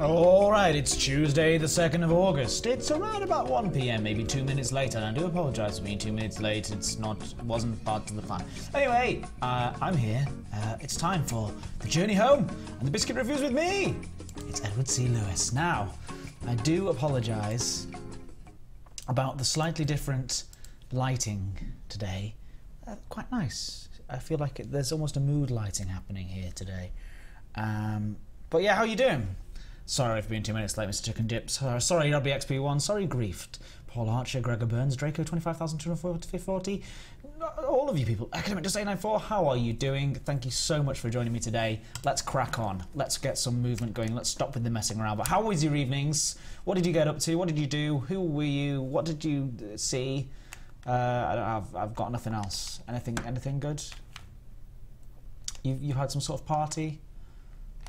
Alright, it's Tuesday the 2nd of August. It's around about 1 PM, maybe 2 minutes late, and I do apologise for being 2 minutes late. Wasn't part of the plan. Anyway, I'm here. It's time for the journey home and the Biscuit Reviews with me. It's Edward C. Lewis. Now, I do apologise about the slightly different lighting today. Quite nice. I feel like there's almost a mood lighting happening here today. But yeah, how are you doing? Sorry for being 2 minutes late, Mr. Chicken Dips. Sorry, RBXP1. Sorry, Griefed. Paul Archer, Gregor Burns, Draco 25,240. All of you people. Academic Just 894, how are you doing? Thank you so much for joining me today. Let's crack on. Let's get some movement going. Let's stop with the messing around. But how was your evenings? What did you get up to? What did you do? Who were you? What did you see? I've got nothing else. Anything good? You had some sort of party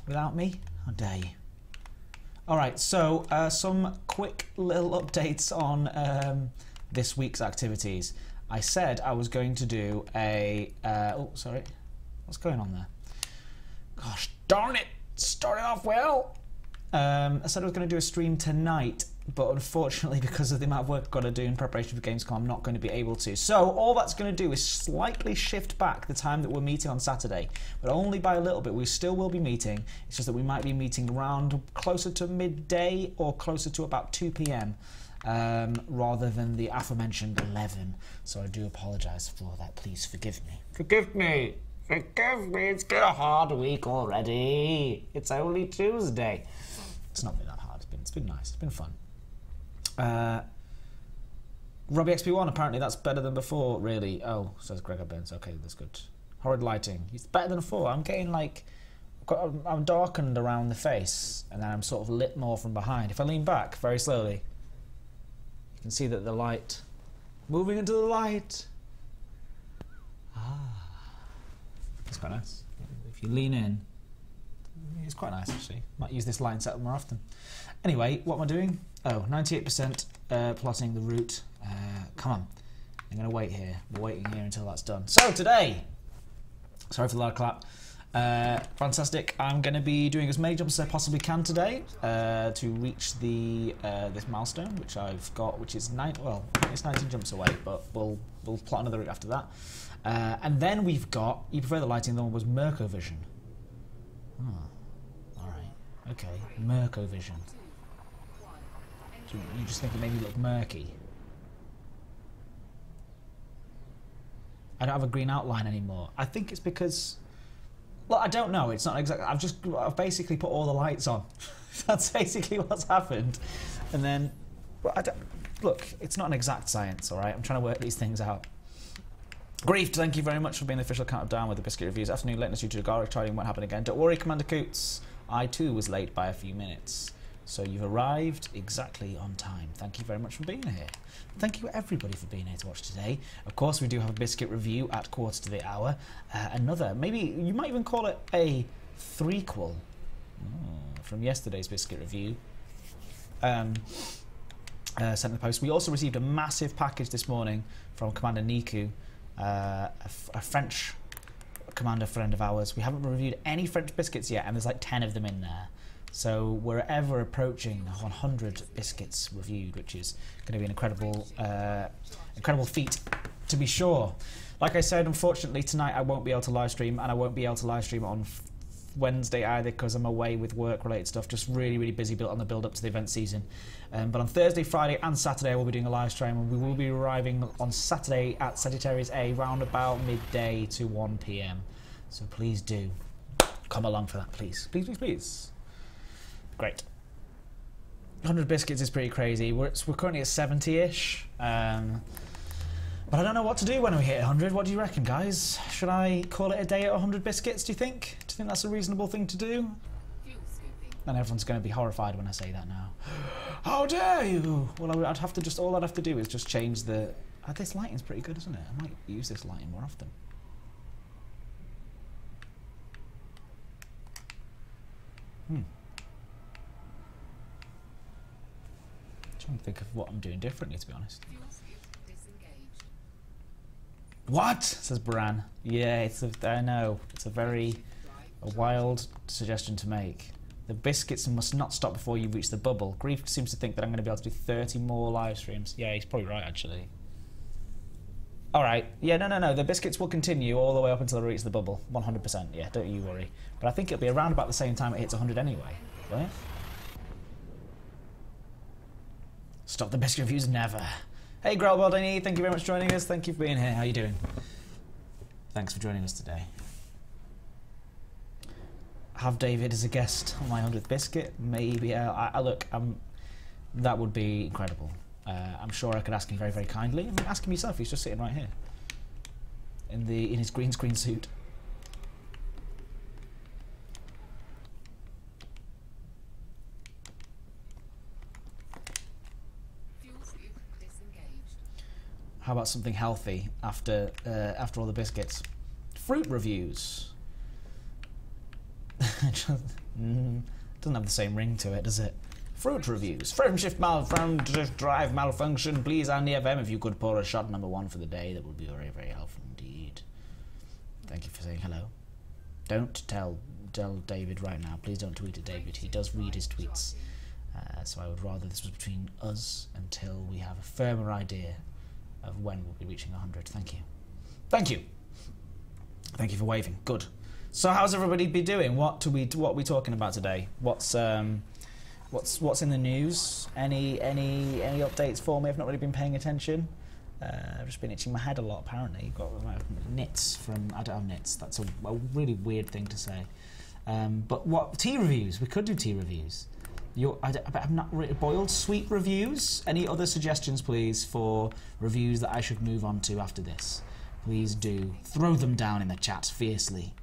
without me? How dare you? Alright, so some quick little updates on this week's activities. I said I was going to do a... oh, sorry. What's going on there? Gosh, darn it! Started off well! I said I was going to do a stream tonight, but unfortunately, because of the amount of work I've got to do in preparation for Gamescom, I'm not going to be able to. So all that's going to do is slightly shift back the time that we're meeting on Saturday, but only by a little bit. We still will be meeting. It's just that we might be meeting around closer to midday or closer to about 2 PM, rather than the aforementioned 11. So I do apologise for that. Please forgive me. Forgive me. Forgive me. It's been a hard week already. It's only Tuesday. It's not been that hard. It's been nice. It's been fun. Robbie XP1, apparently that's better than before, really. Oh, says Gregor Burns. Okay, that's good. Horrid lighting. It's better than before. I'm getting like... I'm darkened around the face, and then I'm sort of lit more from behind. If I lean back very slowly, you can see that the light... Moving into the light! Ah. It's quite nice. If you lean in... It's quite nice, actually. Might use this line setup more often. Anyway, what am I doing? Oh, 98% plotting the route. Come on. I'm going to wait here. We're waiting here until that's done. So, today... Sorry for the loud clap. Fantastic. I'm going to be doing as many jumps as I possibly can today to reach the this milestone, which I've got, which is it's 19 jumps away, but we'll plot another route after that. And then we've got... You prefer the lighting, the one was Mirko Vision. Oh, alright. Okay, Mirko Vision. You just think it made me look murky. I don't have a green outline anymore. I think it's because... Well, I don't know. It's not exactly... I've basically put all the lights on. That's basically what's happened. And then... Well, look, it's not an exact science, alright? I'm trying to work these things out. Griefed, thank you very much for being the official countdown with the Biscuit Reviews. Afternoon lateness due to the garlic charging won't happen again. Don't worry, Commander Coots. I too was late by a few minutes. So you've arrived exactly on time. Thank you very much for being here. Thank you everybody for being here to watch today. Of course, we do have a Biscuit Review at 1/4 another, maybe you might even call it a threequel from yesterday's Biscuit Review. Sent in the post. We also received a massive package this morning from Commander Niku, a French commander friend of ours. We haven't reviewed any French biscuits yet, and there's like 10 of them in there. So we're ever approaching 100 biscuits reviewed, which is going to be an incredible feat, to be sure. Like I said, unfortunately tonight I won't be able to live stream, and I won't be able to live stream on Wednesday either because I'm away with work-related stuff. Just really busy on the build-up to the event season. But on Thursday, Friday, and Saturday, we'll be doing a live stream, and we will be arriving on Saturday at Sagittarius A round about midday to 1 PM. So please do come along for that, please. Please. Great. 100 biscuits is pretty crazy. We're currently at 70-ish. But I don't know what to do when we hit 100. What do you reckon, guys? Should I call it a day at 100 biscuits, do you think? Do you think that's a reasonable thing to do? And everyone's going to be horrified when I say that now. How dare you! Well, I'd have to just... All I'd have to do is just change the... this lighting's pretty good, isn't it? I might use this lighting more often. Trying to think of what I'm doing differently, to be honest. What? Says Bran. Yeah, I know. It's a wild suggestion to make. The biscuits must not stop before you reach the bubble. Grief seems to think that I'm going to be able to do 30 more live streams. Yeah, he's probably right, actually. All right. Yeah, no. The biscuits will continue all the way up until I reach the bubble. 100%. Yeah, don't you worry. But I think it'll be around about the same time it hits 100 anyway. Right? Stop the biscuit reviews, never. Hey, Grelbaldini, thank you very much for joining us. Thank you for being here. How you doing? Thanks for joining us today. Have David as a guest on my 100th biscuit? Maybe. Look, that would be incredible. I'm sure I could ask him very, very kindly. I mean, ask him yourself. He's just sitting right here in his green screen suit. How about something healthy after all the biscuits? Fruit reviews. Doesn't have the same ring to it, does it? Fruit reviews. Frame shift drive malfunction. Please, Andy FM, if you could pour a shot number 1 for the day, that would be very, very helpful indeed. Thank you for saying hello. Don't tell David right now. Please don't tweet at David. He does read his tweets. So I would rather this was between us until we have a firmer idea of when we'll be reaching 100. Thank you. Thank you. Thank you for waving. Good. So how's everybody be doing? What are we talking about today? What's in the news? Any updates for me? I've not really been paying attention. I've just been itching my head a lot. Apparently, you've got nits from. I don't have nits. That's a really weird thing to say. But what tea reviews? We could do tea reviews. I've not really boiled sweet reviews. Any other suggestions, please, for reviews that I should move on to after this? Please do throw them down in the chat fiercely.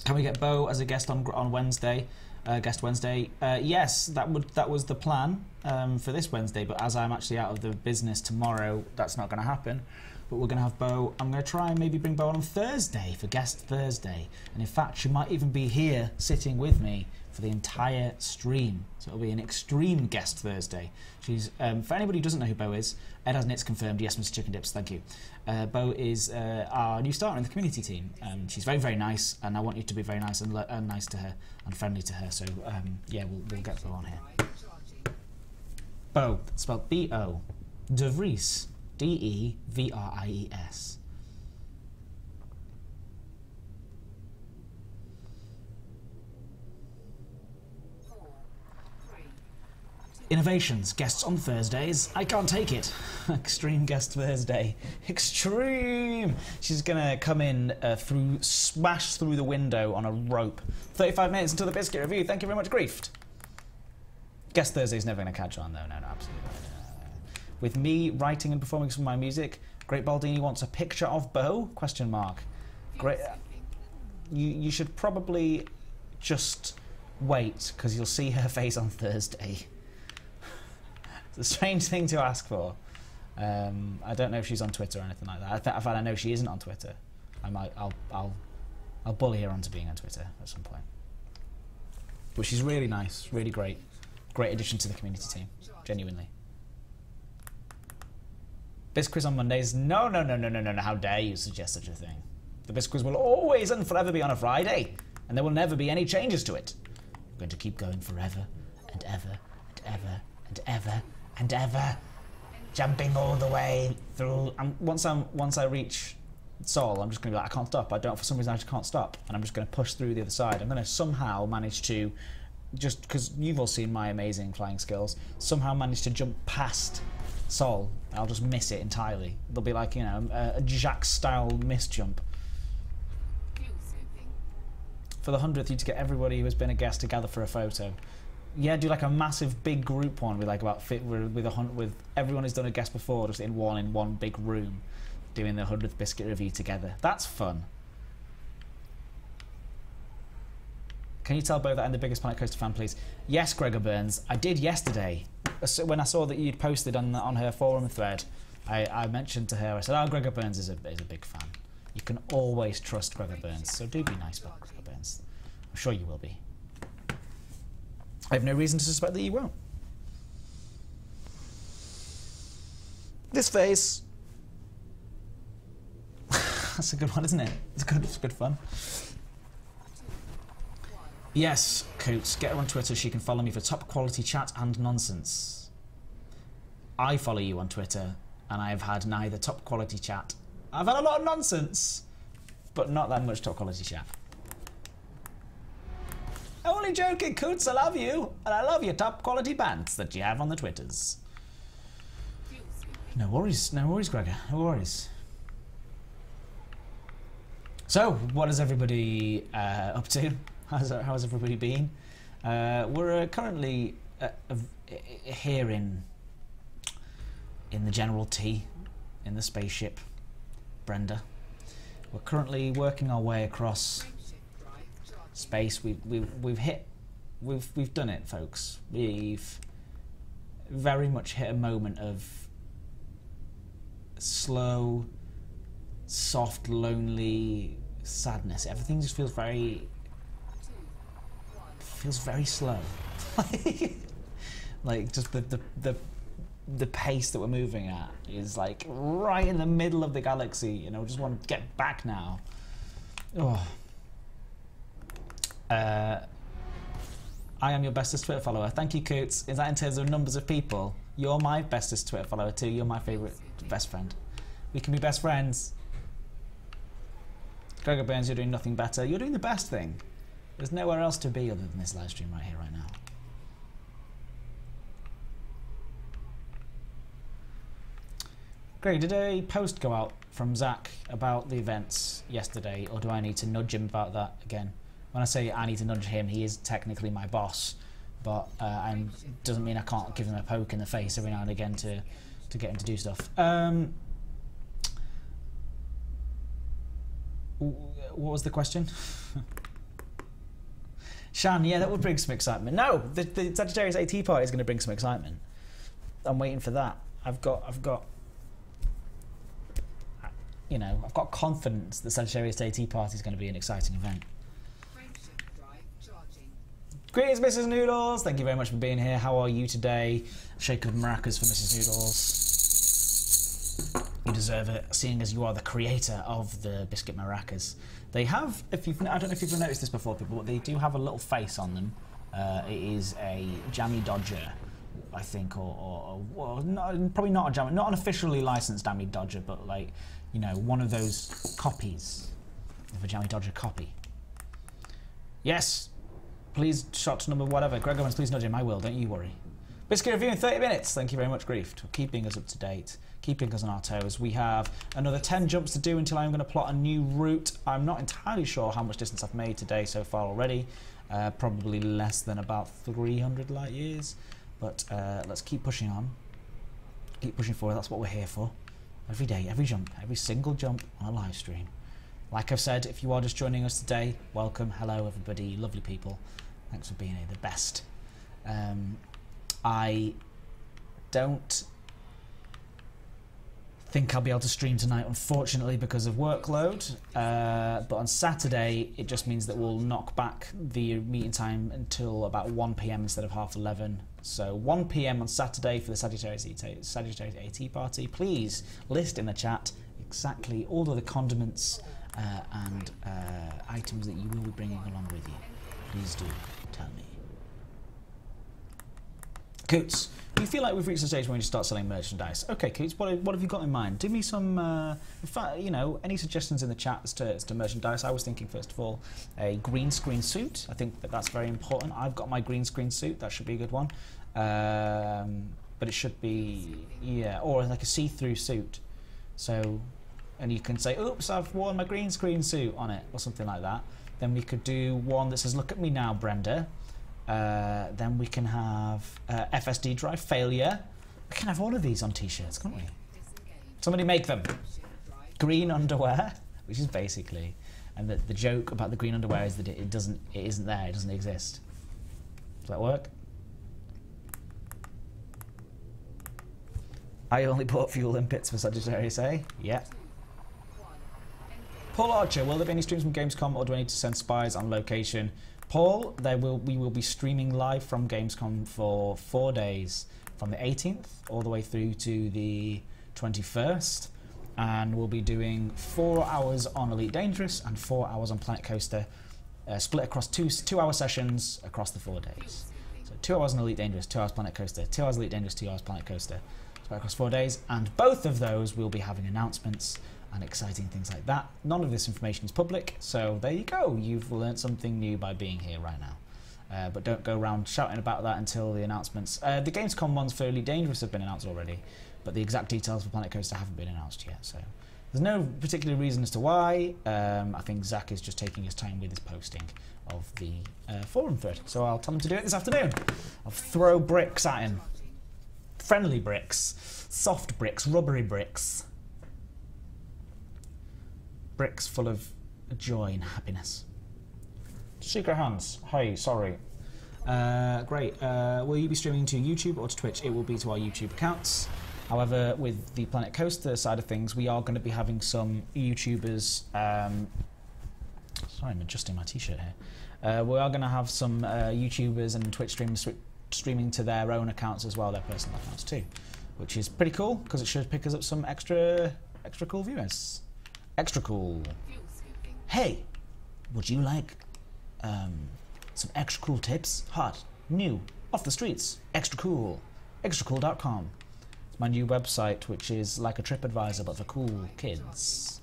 Can we get Bo as a guest on Wednesday? Guest Wednesday? Yes, that was the plan for this Wednesday. But as I'm actually out of the business tomorrow, that's not going to happen. But we're going to have Bo. I'm going to try and maybe bring Bo on Thursday for Guest Thursday. And in fact, she might even be here sitting with me for the entire stream. So it'll be an extreme Guest Thursday. She's for anybody who doesn't know who Bo is, Ed has nits confirmed. Yes, Mr. Chicken Dips, thank you. Bo is our new starter in the community team. She's very, very nice, and I want you to be very nice and nice to her and friendly to her. So yeah, we'll get Bo on here. Bo, spelled B-O, De Vries, D-E-V-R-I-E-S. Innovations, guests on Thursdays. I can't take it. Extreme Guest Thursday. Extreme! She's gonna come in smash through the window on a rope. 35 minutes until the biscuit review. Thank you very much, Griefed. Guest Thursday's never gonna catch on though. No, absolutely not. With me writing and performing some of my music, Great Baldini wants a picture of Bo? Question mark. Great. You should probably just wait, because you'll see her face on Thursday. It's a strange thing to ask for. I don't know if she's on Twitter or anything like that. I know she isn't on Twitter. I'll bully her onto being on Twitter at some point. But she's really nice, really great addition to the community team, genuinely. Bisquiz on Mondays? No. How dare you suggest such a thing? The Bisquiz will always and forever be on a Friday, and there will never be any changes to it. We're going to keep going forever and ever and ever and ever and ever, jumping all the way through. Once I reach Sol, I'm just going to be like, I can't stop. For some reason I just can't stop, and I'm just going to push through the other side. I'm going to somehow manage to, just because you've all seen my amazing flying skills, somehow manage to jump past Sol. I'll just miss it entirely. There'll be like, you know, a Jack-style miss jump. For the 100th, you to get everybody who has been a guest to gather for a photo. Yeah, do like a massive big group one with like with everyone who's done a guest before, just in one big room, doing the 100th biscuit review together. That's fun. Can you tell Bo that I'm the biggest Planet Coaster fan, please? Yes, Gregor Burns. I did yesterday. When I saw that you'd posted on her forum thread, I mentioned to her, I said, oh, Gregor Burns is a big fan. You can always trust Gregor Burns, so do be nice about Gregor Burns. I'm sure you will be. I have no reason to suspect that you won't. This face. That's a good one, isn't it? It's good fun. Yes, Coots, get her on Twitter. She can follow me for top quality chat and nonsense. I follow you on Twitter, and I have had neither top quality chat. I've had a lot of nonsense, but not that much top quality chat. I'm only joking, Coots. I love you, and I love your top quality pants that you have on the Twitters. No worries, Gregor. No worries. So, what is everybody up to? How's everybody been? We're currently here in the General T, in the spaceship, Brenda. We're currently working our way across space. We've done it, folks. We've very much hit a moment of slow, soft, lonely sadness. Everything just feels very slow. Like just the pace that we're moving at is like right in the middle of the galaxy. You know, just want to get back now. Oh. I am your bestest Twitter follower. Thank you, Coots. Is that in terms of numbers of people? You're my bestest Twitter follower too. You're my favourite best friend. We can be best friends. Gregor Burns, you're doing nothing better. You're doing the best thing. There's nowhere else to be other than this live stream right here, right now. Greg, did a post go out from Zach about the events yesterday, or do I need to nudge him about that again? When I say I need to nudge him, he is technically my boss, but doesn't mean I can't give him a poke in the face every now and again to get him to do stuff. What was the question? Shan, yeah, that would bring some excitement. No, the Sagittarius AT party is going to bring some excitement. I'm waiting for that. I've got, you know, I've got confidence the Sagittarius AT party is going to be an exciting event. Greetings, Mrs. Noodles. Thank you very much for being here. How are you today? Shake of maracas for Mrs. Noodles. You deserve it, seeing as you are the creator of the biscuit maracas. They have, I don't know if you've noticed this before, people, but they do have a little face on them. It is a Jammy Dodger, I think, or probably not a Jammy, not an officially licensed Jammy Dodger, but like, you know, one of those copies of a Jammy Dodger copy. Yes. Please, shot number whatever. Greg Owens, please nudge him. I will, don't you worry. Biscuit review in 30 minutes. Thank you very much, Grief, for keeping us up to date, keeping us on our toes. We have another 10 jumps to do until I'm going to plot a new route. I'm not entirely sure how much distance I've made today so far already. Probably less than about 300 light years. But let's keep pushing on. Keep pushing forward. That's what we're here for. Every day, every jump, every single jump on a live stream. Like I've said, if you are just joining us today, welcome. Hello, everybody. Lovely people. Thanks for being here. The best. I don't think I'll be able to stream tonight, unfortunately, because of workload. But on Saturday, it just means that we'll knock back the meeting time until about 1 PM instead of 10:30. So 1 PM on Saturday for the Sagittarius AT party. Please list in the chat exactly all of the condiments and items that you will be bringing along with you. Please do tell me. Coots, we feel like we've reached the stage where we need to start selling merchandise. Okay, Coots, what have you got in mind? Give me some, in fact, you know, any suggestions in the chat as to merchandise. I was thinking, first of all, a green screen suit. I think that's very important. I've got my green screen suit. That should be a good one. But it should be, yeah, or like a see-through suit. So, and you can say, oops, I've worn my green screen suit on it, or something like that. Then we could do one that says, look at me now, Brenda. Then we can have FSD drive failure. We can have all of these on t-shirts, can't we? Somebody make them. Green underwear, which is basically, and the joke about the green underwear is that it isn't there, it doesn't exist. Does that work? I only bought fuel and bits for Sagittarius, eh? Yeah. Paul Archer, will there be any streams from Gamescom, or do I need to send spies on location? Paul, we will be streaming live from Gamescom for 4 days, from the 18th all the way through to the 21st, and we'll be doing 4 hours on Elite Dangerous and 4 hours on Planet Coaster, split across two hour sessions across the 4 days. So 2 hours on Elite Dangerous, 2 hours Planet Coaster, 2 hours Elite Dangerous, 2 hours Planet Coaster, split across 4 days, and both of those will be having announcements and exciting things like that. None of this information is public, so there you go. You've learned something new by being here right now. But don't go around shouting about that until the announcements. The Gamescom ones for Elite Dangerous have been announced already, but the exact details for Planet Coaster haven't been announced yet, so there's no particular reason as to why. I think Zach is just taking his time with his posting of the forum thread, so I'll tell him to do it this afternoon. I'll throw bricks at him. Friendly bricks, soft bricks, rubbery bricks. Bricks full of joy and happiness. Secret Hands, hey, sorry. Great. Will you be streaming to YouTube or to Twitch? It will be to our YouTube accounts. However, with the Planet Coaster side of things, we are going to be having some YouTubers. Sorry, I'm adjusting my T-shirt here. We are going to have some YouTubers and Twitch streamers streaming to their own accounts as well, their personal accounts too, which is pretty cool because it should pick us up some extra cool viewers. Extra cool. Hey, would you like some extra cool tips? Hot, new, off the streets, extra cool. Extracool.com. It's my new website, which is like a TripAdvisor but for cool kids.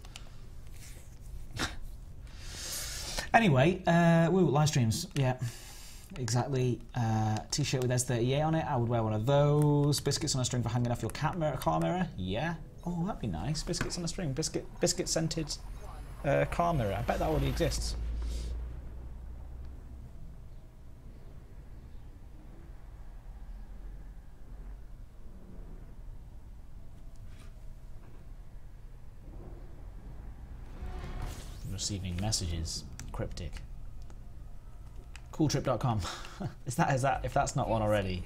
Anyway, live streams, yeah, exactly. T-shirt with S01E62 on it. I would wear one of those. Biscuits on a string for hanging off your car mirror. Yeah. Oh, that'd be nice. Biscuits on a string. Biscuit scented car mirror. I bet that already exists. Receiving messages. Cryptic. Cooltrip.com. is that if that's not one already,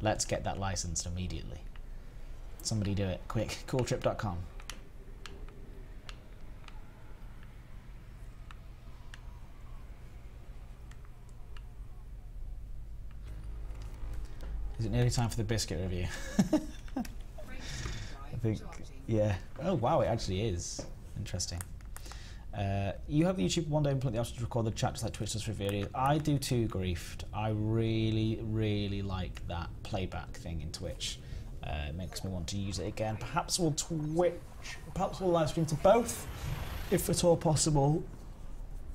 let's get that licensed immediately. Somebody do it quick. Cooltrip.com. Is it nearly time for the Biscuit review? I think, yeah. Oh wow, it actually is. Interesting. You have the YouTube one day and put the option to record the chat just like Twitch does for videos. I do too, Griefed. I really, really like that playback thing in Twitch. It makes me want to use it again. Perhaps we'll live stream to both, if at all possible,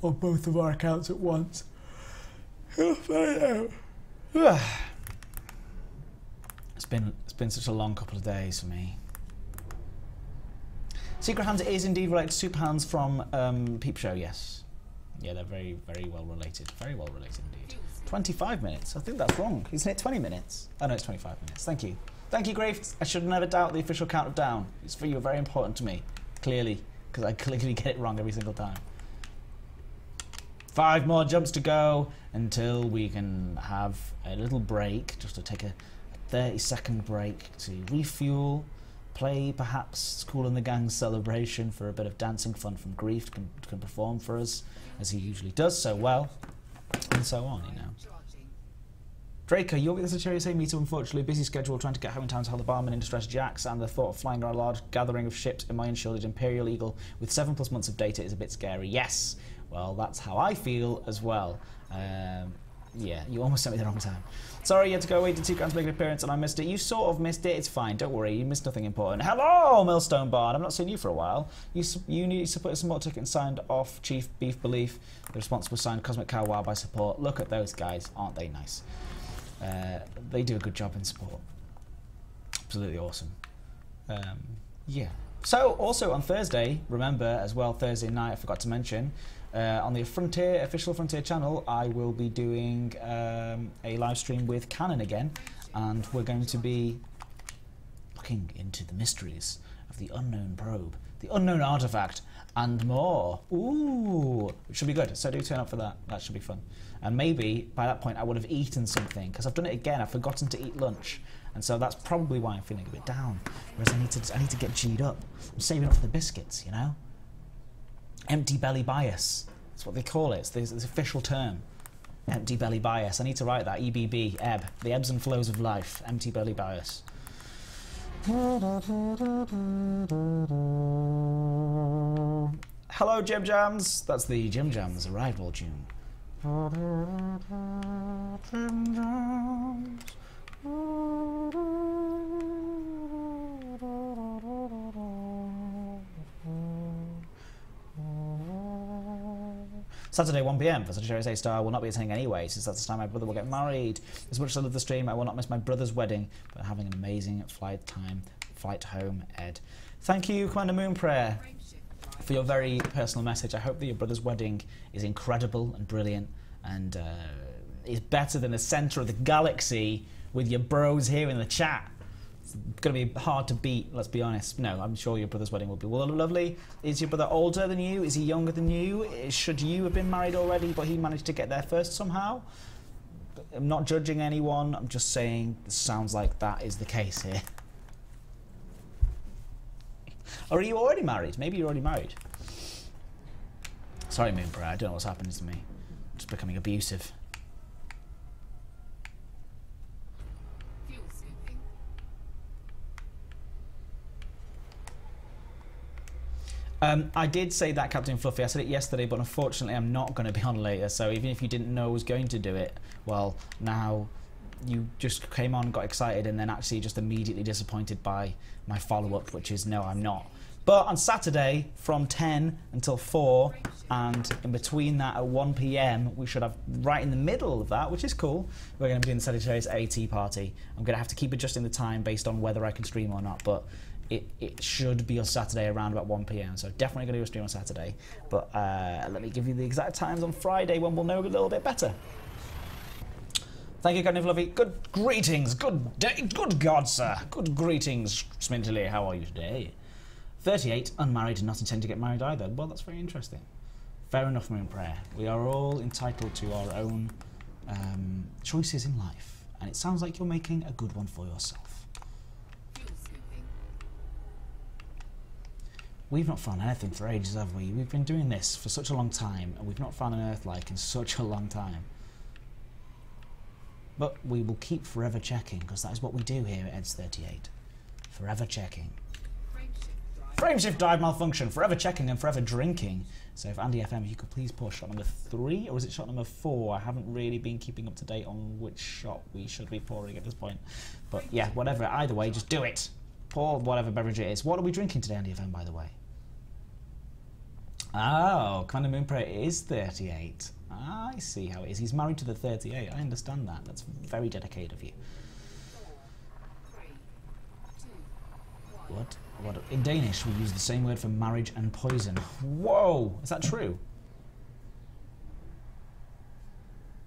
on both of our accounts at once. It's been such a long couple of days for me. Secret Hands is indeed related to Super Hands from Peep Show, yes. Yeah, they're very, very well related. Very well related indeed. 25 minutes. I think that's wrong. Isn't it 20 minutes? Oh no, it's 25 minutes. Thank you. Thank you, Grief. I should never doubt the official count of down. It's for you, very important to me. Clearly. Because I clearly get it wrong every single time. 5 more jumps to go until we can have a little break. Just to take a 30-second break to refuel. Play perhaps Kool and the Gang's Celebration for a bit of dancing fun from Grief can perform for us as he usually does so well, and so on, you know. Draco, you'll be the Sagittarius A meter, unfortunately. Busy schedule trying to get home in time to help the barman in distress Jax, and the thought of flying around a large gathering of ships in my unshielded Imperial Eagle with 7+ months of data is a bit scary. Yes, well, that's how I feel as well. Yeah, you almost sent me the wrong time. Sorry, you had to go away to Two Grounds make an appearance and I missed it. You sort of missed it. It's fine. Don't worry. You missed nothing important. Hello, Millstone Bard. I've not seen you for a while. You need to put a support ticket and signed off Chief Beef Belief. The responsible signed Cosmic Cow Wow by support. Look at those guys. Aren't they nice? They do a good job in support. Absolutely awesome. Yeah. So, also on Thursday, remember as well, Thursday night, I forgot to mention, on the official Frontier channel, I will be doing a live stream with Canon again, and we're going to be looking into the mysteries of the unknown probe, the unknown artifact, and more. Ooh, it should be good. So do turn up for that. That should be fun. And maybe by that point I would have eaten something, because I've done it again. I've forgotten to eat lunch, and so that's probably why I'm feeling a bit down. Whereas I need to get G'd up. I'm saving up for the biscuits, you know. Empty belly bias. That's what they call it. It's the official term. Empty belly bias. I need to write that. EBB. Ebb. The ebbs and flows of life. Empty belly bias. Hello, Jim Jams. That's the Jim Jams arrival tune. Saturday 1 PM for Sagittarius A Star. I will not be attending anyway, since that's the time my brother will get married. As much as I love the stream, I will not miss my brother's wedding, but having an amazing flight home, Ed. Thank you, Commander Moon Prayer, for your very personal message. I hope that your brother's wedding is incredible and brilliant, and is better than the centre of the galaxy with your bros here in the chat. It's going to be hard to beat, let's be honest. No, I'm sure your brother's wedding will be lovely. Is your brother older than you? Is he younger than you? Should you have been married already, but he managed to get there first somehow? I'm not judging anyone. I'm just saying it sounds like that is the case here. Or are you already married? Maybe you're already married. Sorry, Moon Prayer. I don't know what's happening to me. I'm just becoming abusive. I did say that, Captain Fluffy. I said it yesterday, but unfortunately I'm not going to be on later. So even if you didn't know I was going to do it, well, now you just came on, got excited, and then actually just immediately disappointed by my follow-up, which is no, I'm not. But on Saturday, from 10 until 4, and in between that at 1 PM, we should have, right in the middle of that, which is cool, we're going to be doing the Sagittarius AT party. I'm going to have to keep adjusting the time based on whether I can stream or not, but it should be on Saturday around about 1 PM, so definitely going to do a stream on Saturday. But let me give you the exact times on Friday when we'll know a little bit better. Thank you, Captain Fluffy. Good greetings, good day, good God, sir. Good greetings, Smintily. How are you today? 38, unmarried and not intending to get married either. Well, that's very interesting. Fair enough, Moon Prayer. We are all entitled to our own choices in life, and it sounds like you're making a good one for yourself. We've not found anything for ages, have we? We've been doing this for such a long time, and we've not found an Earth-like in such a long time. But we will keep forever checking, because that is what we do here at EDS38. Forever checking. Frameshift drive malfunction. Forever checking and forever drinking. So if Andy FM, you could please pour shot number 3, or is it shot number 4? I haven't really been keeping up to date on which shot we should be pouring at this point. But yeah, whatever. Either way, just do it. Pour whatever beverage it is. What are we drinking today, Andy FM, by the way? Oh, Commander Moon Prayer is 38. I see how it is. He's married to the 38. I understand that. That's very dedicated of you. What? In Danish, we use the same word for marriage and poison. Whoa! Is that true?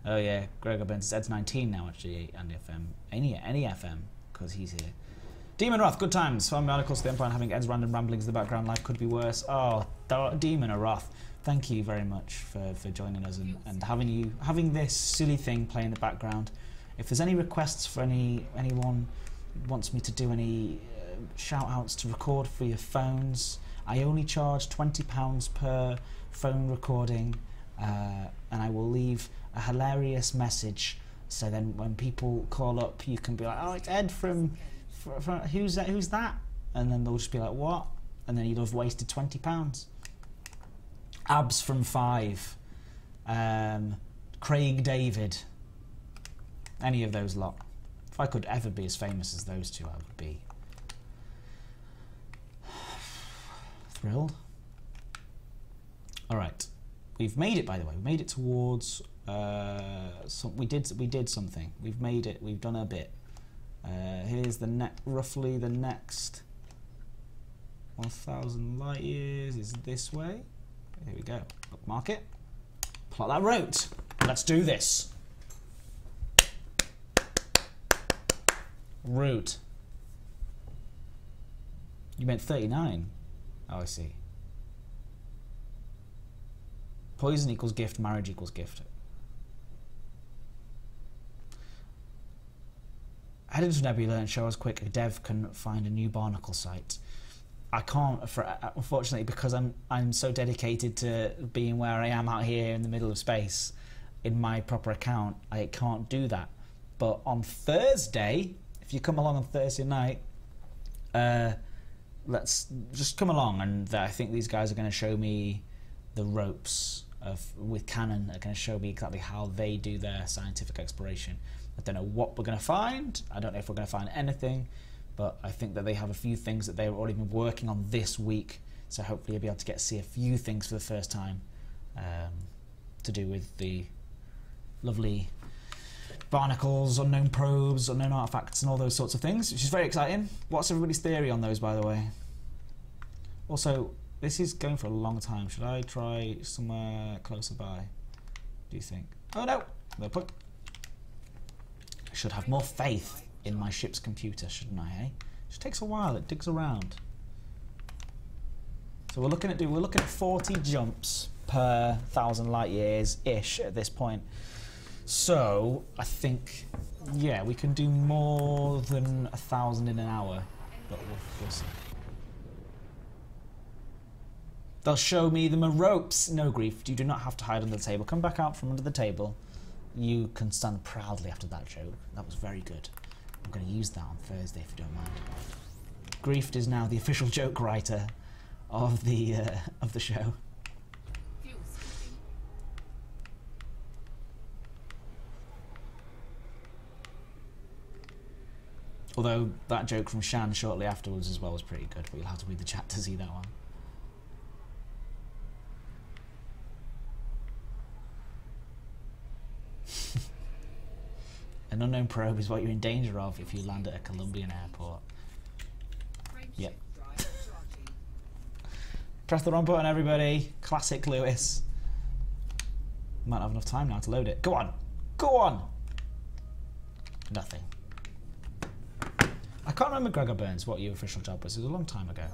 Oh yeah, Gregor Benz. Ed's 19 now, actually, Andy FM. Any FM, because he's here. Demon Wrath, good times. Found my articles to the Empire and having Ed's random ramblings in the background. Life could be worse. Oh, Demon Wrath. Thank you very much for joining us and having this silly thing play in the background. If there's any requests for anyone wants me to do any shout outs to record for your phones, I only charge £20 per phone recording, and I will leave a hilarious message, so then when people call up you can be like, oh, it's Ed from who's that, and then they'll just be like, what? And then you'd have wasted £20. Abs from 5, Craig David, any of those lot. If I could ever be as famous as those two, I would be thrilled. All right, we've made it. By the way, we made it towards. We did something. We've made it. We've done a bit. Here's the roughly the next 1,000 light years is this way. Here we go. Bookmark it. Plot that route. Let's do this. Route. You meant 39. Oh, I see. Poison equals gift, marriage equals gift. Head into Nebula and show us quick a dev can find a new barnacle site. I can't, unfortunately, because I'm so dedicated to being where I am out here in the middle of space in my proper account. I can't do that. But on Thursday, if you come along on Thursday night, let's just come along, and I think these guys are going to show me the ropes with Canon are going to show me exactly how they do their scientific exploration. I don't know what we're going to find. I don't know if we're going to find anything, but I think that they have a few things that they've already been working on this week. So hopefully you'll be able to see a few things for the first time to do with the lovely barnacles, unknown probes, unknown artifacts, and all those sorts of things, which is very exciting. What's everybody's theory on those, by the way? Also, this is going for a long time. Should I try somewhere closer by? Do you think? Oh no! No point. I should have more faith in my ship's computer, shouldn't I, eh? It just takes a while, it digs around. So we're looking at 40 jumps per 1,000 light years-ish at this point. So I think, yeah, we can do more than 1,000 in an hour, but we'll see. They'll show me the ropes. No grief, you do not have to hide under the table. Come back out from under the table. You can stand proudly after that joke. That was very good. I'm going to use that on Thursday if you don't mind. Grief is now the official joke writer of the show. Although that joke from Shan shortly afterwards as well was pretty good, but you'll have to read the chat to see that one. An unknown probe is what you're in danger of if you land at a Colombian airport. Yep. Press the wrong button, everybody. Classic Lewis. Might not have enough time now to load it. Go on! Go on! Nothing. I can't remember, Gregor Burns, what your official job was. It was a long time ago.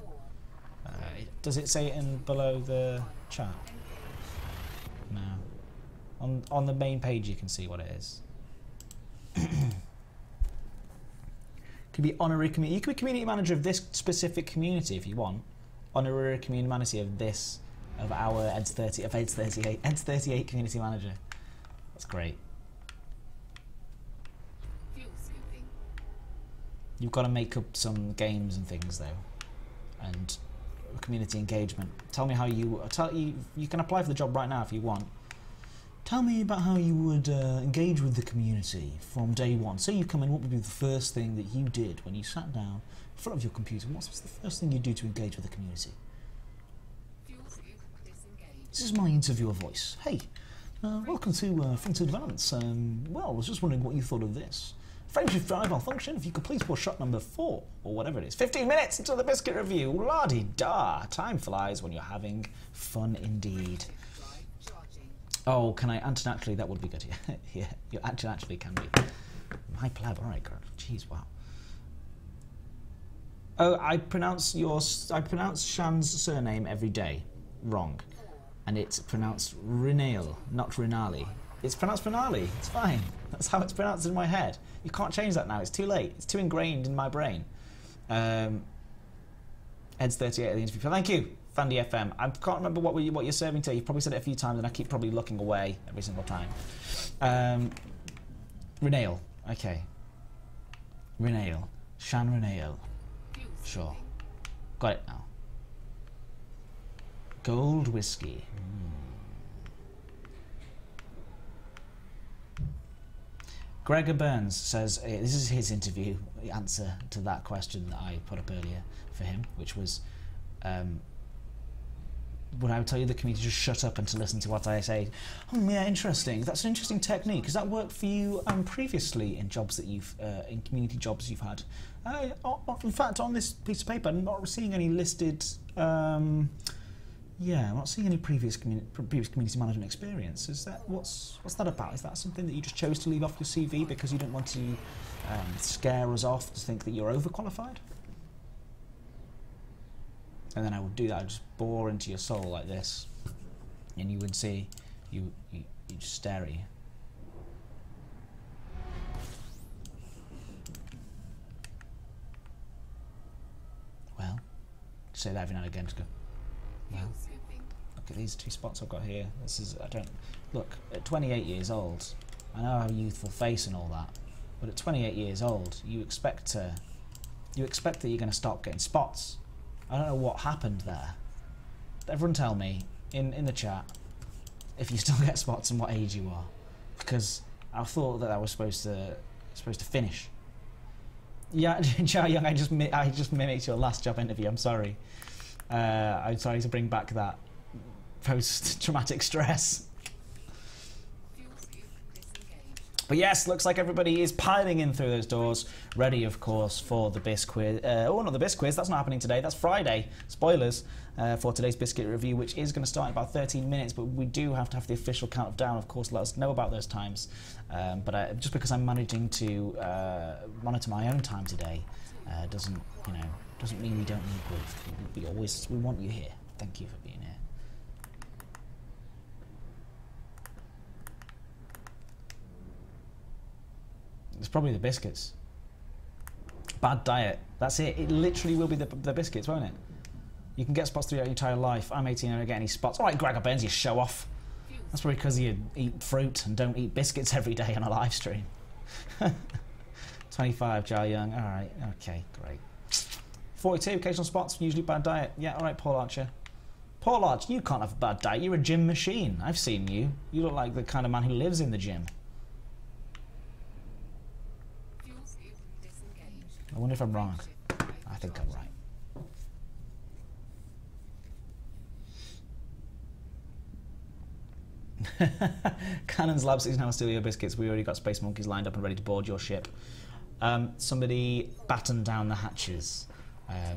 Does it say it in below the chat? No. On the main page you can see what it is. Could be honorary community. You could be community manager of this specific community if you want. Honorary community manager of our EDS 38 community manager. That's great. You've got to make up some games and things though, and community engagement. Tell me how you can apply for the job right now if you want. Tell me about how you would engage with the community from day one. Say you come in, what would be the first thing that you did when you sat down in front of your computer? What's the first thing you do to engage with the community? This is my interviewer voice. Hey, welcome to Frontier Developments. Well, I was just wondering what you thought of this. Frameshift drive malfunction, if you could please push shot number 4, or whatever it is. 15 minutes until the Biscuit review. La-di-da. Time flies when you're having fun indeed. Oh, can I anti-naturally? That would be good. Yeah, yeah, you anti-naturally can be. My pleb, alright, girl. Jeez, wow. Oh, I pronounce Shan's surname every day wrong. And it's pronounced Rinale, not Rinali. It's pronounced Rinali. It's fine. That's how it's pronounced in my head. You can't change that now. It's too late. It's too ingrained in my brain. EDS 38 at the interview. Thank you, Fandy FM. I can't remember what you're serving today. You've probably said it a few times, and I keep probably looking away every single time. Rinale. Okay. Rinale. Shan Rinale. Sure. Got it now. Gold whiskey. Gregor Burns says, this is his interview, the answer to that question that I put up earlier for him, which was, would I tell you the community just shut up and to listen to what I say? Oh yeah, interesting. That's an interesting technique. Has that worked for you previously in jobs that you've, in community jobs you've had? In fact, on this piece of paper, I'm not seeing any listed, yeah, I'm not seeing any previous community management experience. Is that what's that about? Is that something that you just chose to leave off your CV because you didn't want to scare us off to think that you're overqualified? And then I would do that. I'd just bore into your soul like this, and you would see you just stare at you. Well, say that every now and again. Just go. Well, look at these 2 spots I've got here. This is, look, at 28 years old, I know I have a youthful face and all that, but at 28 years old, you expect that you're going to stop getting spots. I don't know what happened there. Everyone tell me, in the chat, if you still get spots and what age you are, because I thought that I was supposed to finish. Yeah, Chow Young, I just mimicked your last job interview. I'm sorry. I'm sorry to bring back that post-traumatic stress. But yes, looks like everybody is piling in through those doors, ready, of course, for the Bisquiz. Oh, not the Bisquiz, that's not happening today. That's Friday. Spoilers for today's Biscuit review, which is going to start in about 13 minutes, but we do have to have the official countdown, of course. Let us know about those times. But just because I'm managing to monitor my own time today doesn't mean we don't need grief. We want you here. Thank you for being here. It's probably the Biscuits. Bad diet. That's it. It literally will be the Biscuits, won't it? You can get spots throughout your entire life. I'm 18 and I don't get any spots. All right, Gregor Burns, you show off. That's probably because you eat fruit and don't eat biscuits every day on a live stream. 25, Jai Young. All right, okay, great. 42, occasional spots, usually bad diet. Yeah, all right, Paul Archer. Paul Archer, you can't have a bad diet. You're a gym machine. I've seen you. You look like the kind of man who lives in the gym. I wonder if I'm wrong. I think I'm right. Cannon's Lab 6 now steal your biscuits. We already got space monkeys lined up and ready to board your ship. Somebody battened down the hatches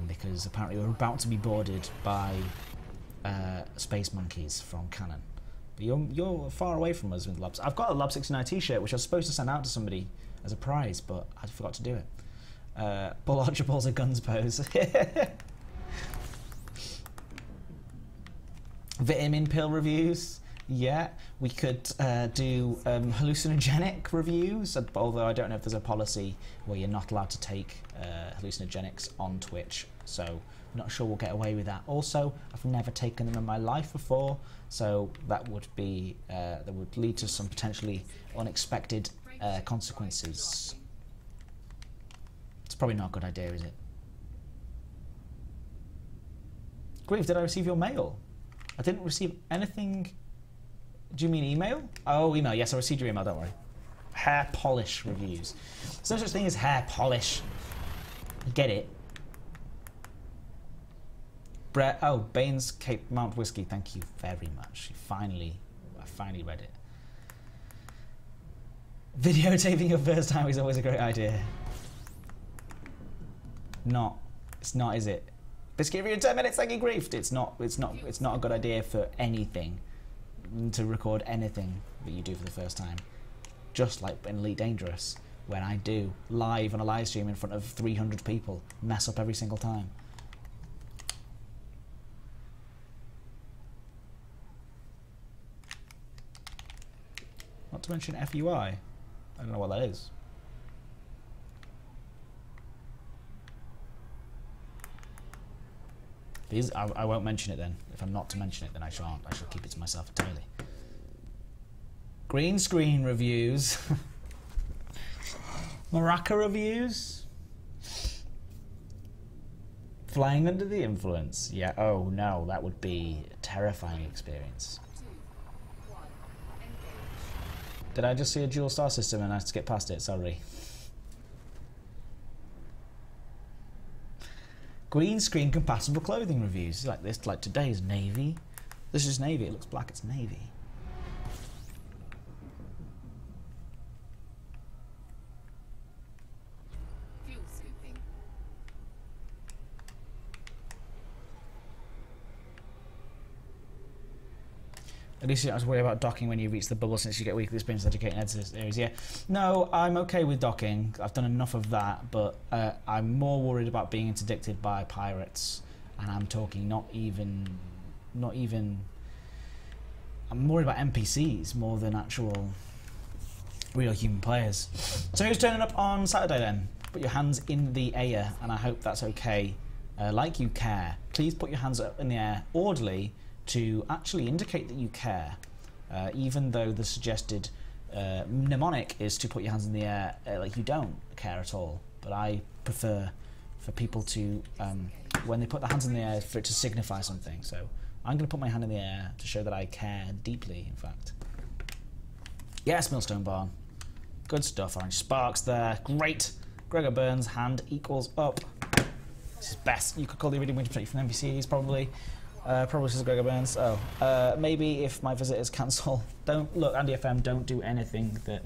because apparently we're about to be boarded by space monkeys from Cannon. But you're far away from us with Lab. I've got a Lab 69 t-shirt which I was supposed to send out to somebody as a prize, but I forgot to do it. Paul Archibald's a guns pose. Vitamin pill reviews. Yeah, we could do hallucinogenic reviews, although I don't know if there's a policy where you're not allowed to take hallucinogenics on Twitch, so I'm not sure we'll get away with that. Also, I've never taken them in my life before, so that would be that would lead to some potentially unexpected consequences. It's probably not a good idea, is it? Grief, did I receive your mail? I didn't receive anything. Do you mean email? Oh, email. Yes, I received your email, don't worry. Hair polish reviews. There's no such thing as hair polish. You get it? Brett, oh, Baines Cape Mount Whiskey, thank you very much. I finally read it. Videotaping your first time is always a great idea. It's not, is it? Biscuit review in 10 minutes, thank you, Grief. It's not a good idea for anything to record anything that you do for the first time. Just like in Elite Dangerous, when I do live on a live stream in front of 300 people, mess up every single time. Not to mention FUI. I don't know what that is. I won't mention it then. If I'm not to mention it, then I shan't. I shall keep it to myself entirely. Green screen reviews. Maraca reviews. Flying under the influence. Yeah, oh no, that would be a terrifying experience. Did I just see a dual star system and I had to skip past it? Sorry. Green screen compatible clothing reviews like this, like today's navy. This is navy. It looks black. It's navy. At least you don't have to worry about docking when you reach the bubble since you get weekly experience educating editors areas. Yeah, no, I'm okay with docking. I've done enough of that, but I'm more worried about being interdicted by pirates, and I'm talking not even. I'm worried about NPCs more than actual real human players. So who's turning up on Saturday then? Put your hands in the air, and I hope that's okay. Like you care. Please put your hands up in the air orderly, to actually indicate that you care, even though the suggested mnemonic is to put your hands in the air like you don't care at all. But I prefer for people to, when they put their hands in the air, for it to signify something. So I'm going to put my hand in the air to show that I care deeply, in fact. Yes, Millstone Barn. Good stuff. Orange sparks there. Great. Gregor Burns, hand equals up. This is best. You could call the reading winter from NPCs, probably. Probably says Gregor Burns. Oh, maybe if my visitors cancel. Don't look, Andy FM. Don't do anything that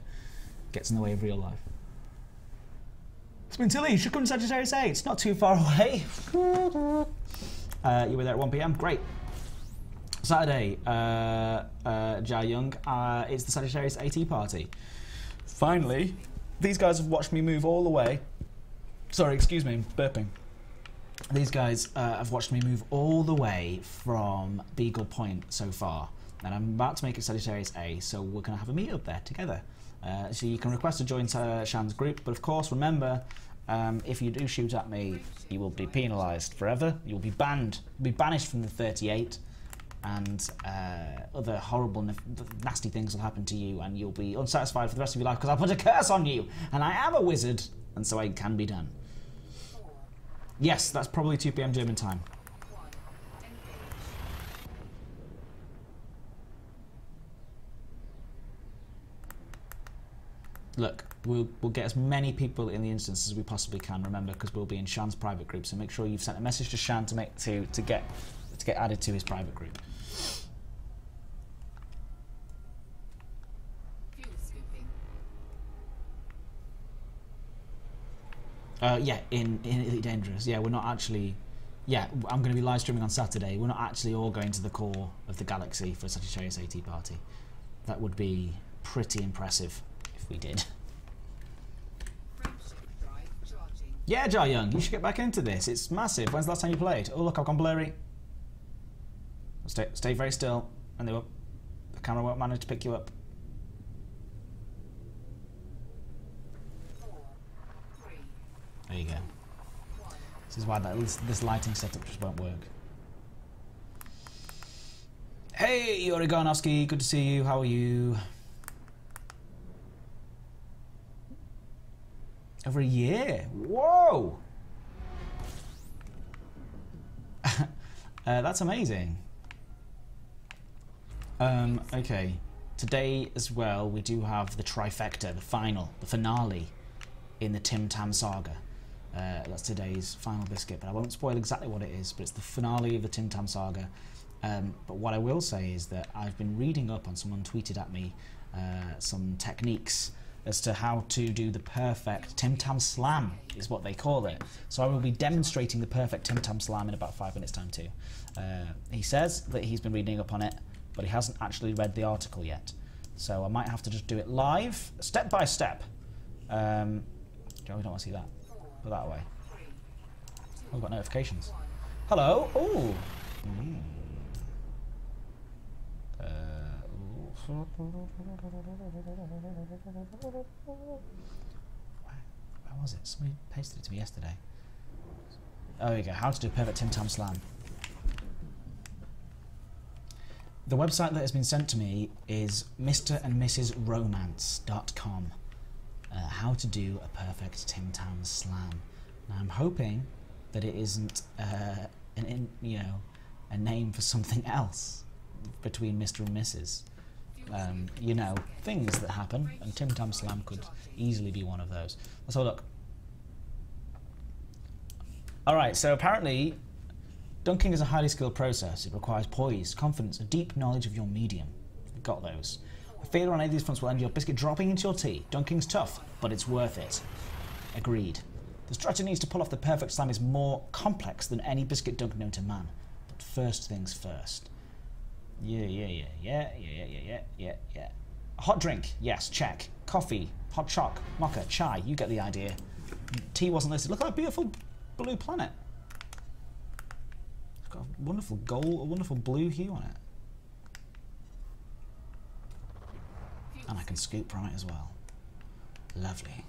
gets in the way of real life. It's been silly. You should come to Sagittarius A. It's not too far away. You were there at 1 PM. Great. Saturday, Jai Young. It's the Sagittarius AT party. Finally, these guys have watched me move all the way. Sorry, excuse me, burping. These guys have watched me move all the way from Beagle Point so far, and I'm about to make it Sagittarius A, so we're going to have a meet up there together. So you can request to join Shan's group, but of course remember, if you do shoot at me, you will be penalised forever. You will be banned, banished from the 38, and other horrible, nasty things will happen to you, and you'll be unsatisfied for the rest of your life because I'll put a curse on you, and I am a wizard, and so it can be done. Yes, that's probably 2 PM German time. Look, we'll get as many people in the instance as we possibly can, remember, because we'll be in Shan's private group, so make sure you've sent a message to Shan to get added to his private group. Yeah, in Elite Dangerous. Yeah, we're not actually... Yeah, I'm going to be live streaming on Saturday. We're not actually all going to the core of the galaxy for Sagittarius AT party. That would be pretty impressive if we did. Yeah, Jai Young, you should get back into this. It's massive. When's the last time you played? Oh, look, I've gone blurry. Stay very still, and the camera won't manage to pick you up. There you go. This is why this lighting setup just won't work. Hey, Origanovsky, good to see you. How are you? Over a year? Whoa! That's amazing. Okay. Today as well, we do have the trifecta, the finale in the TimTam saga. That's today's final biscuit, but I won't spoil exactly what it is, but it's the finale of the TimTam saga. But what I will say is that I've been reading up on, someone tweeted at me some techniques as to how to do the perfect TimTam slam, is what they call it. So I will be demonstrating the perfect TimTam slam in about 5 minutes time too. He says that he's been reading up on it, but he hasn't actually read the article yet. So I might have to just do it live, step by step. Joe, we don't want to see that. Put that away. Oh, we've got notifications. Hello. Oh. Where was it? Somebody pasted it to me yesterday. Oh, there you go. How to do a perfect TimTam slam. The website that has been sent to me is mrandmrsromance.com. How to do a perfect TimTam slam. Now I'm hoping that it isn't a name for something else between Mr. and Mrs. You know, things that happen, and TimTam slam could easily be one of those. Let's have a look. Alright, so apparently dunking is a highly skilled process. It requires poise, confidence, a deep knowledge of your medium. You've got those. A failure on any of these fronts will end your biscuit dropping into your tea. Dunking's tough, but it's worth it. Agreed. The strategy needs to pull off the perfect slam is more complex than any biscuit dunk known to man. But first things first. Yeah. A hot drink, yes, check. Coffee, hot choc, mocha, chai, you get the idea. Tea wasn't listed. Look at that beautiful blue planet. It's got a wonderful gold, a wonderful blue hue on it. And I can scoop from it as well. Lovely.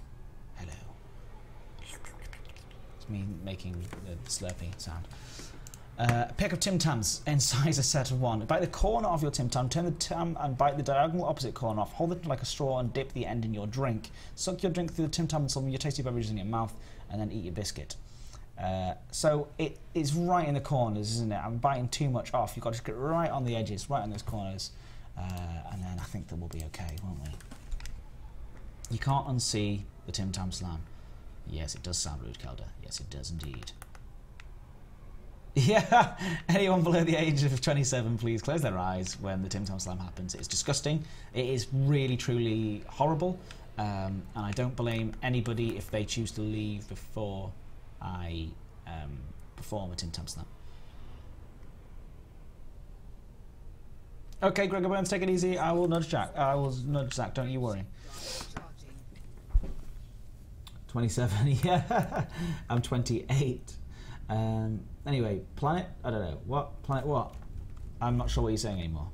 Hello. It's me making the slurpy sound. A pack of Tim Tams in size a set of 1. Bite the corner of your Tim Tam, turn the Tam and bite the diagonal opposite corner off. Hold it like a straw and dip the end in your drink. Suck your drink through the Tim Tam and some of your tasty beverages in your mouth, and then eat your biscuit. So it is right in the corners, isn't it? I'm biting too much off. You've got to get right on the edges, right on those corners, and then I think that we'll be okay, won't we? You can't unsee the TimTam slam. Yes, it does sound rude, Kelder. Yes, it does indeed. Yeah, anyone below the age of 27, please close their eyes when the TimTam slam happens. It's disgusting. It is really, truly horrible. And I don't blame anybody if they choose to leave before I perform a TimTam slam. Okay, Gregor Burns, take it easy. I will nudge Jack. I will nudge Zach, don't you worry. 27, yeah. I'm 28. Anyway, planet? I don't know. What? Planet what? I'm not sure what you're saying anymore.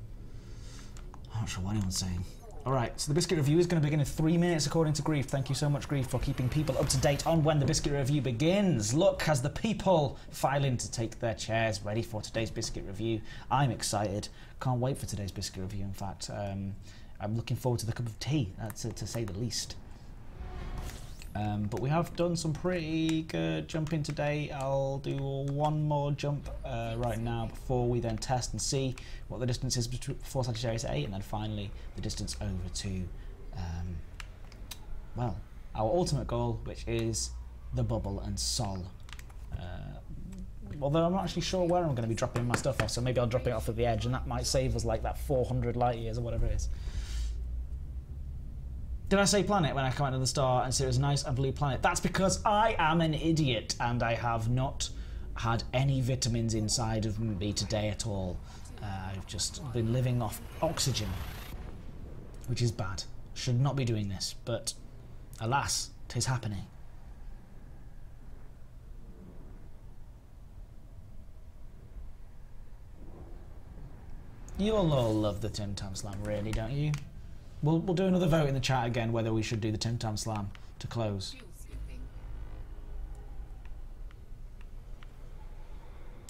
I'm not sure what anyone's saying. Alright, so the Biscuit Review is going to begin in 3 minutes according to Grief. Thank you so much, Grief, for keeping people up to date on when the Biscuit Review begins. Look, as the people file in to take their chairs ready for today's Biscuit Review. I'm excited. Can't wait for today's Biscuit Review, in fact. I'm looking forward to the cup of tea, to say the least. But we have done some pretty good jumping today. I'll do one more jump right now before we then test and see what the distance is before Sagittarius 8, and then finally the distance over to, well, our ultimate goal, which is the Bubble and Sol. Although I'm not actually sure where I'm going to be dropping my stuff off, so maybe I'll drop it off at the edge, and that might save us like that 400 light years or whatever it is. Did I say planet when I commented on the star and said it was a nice and blue planet? That's because I am an idiot and I have not had any vitamins inside of me today at all. I've just been living off oxygen, which is bad. Should not be doing this, but alas, 'tis happening. You'll all love the TimTam slam, really, don't you? We'll do another vote in the chat again whether we should do the TimTam slam to close.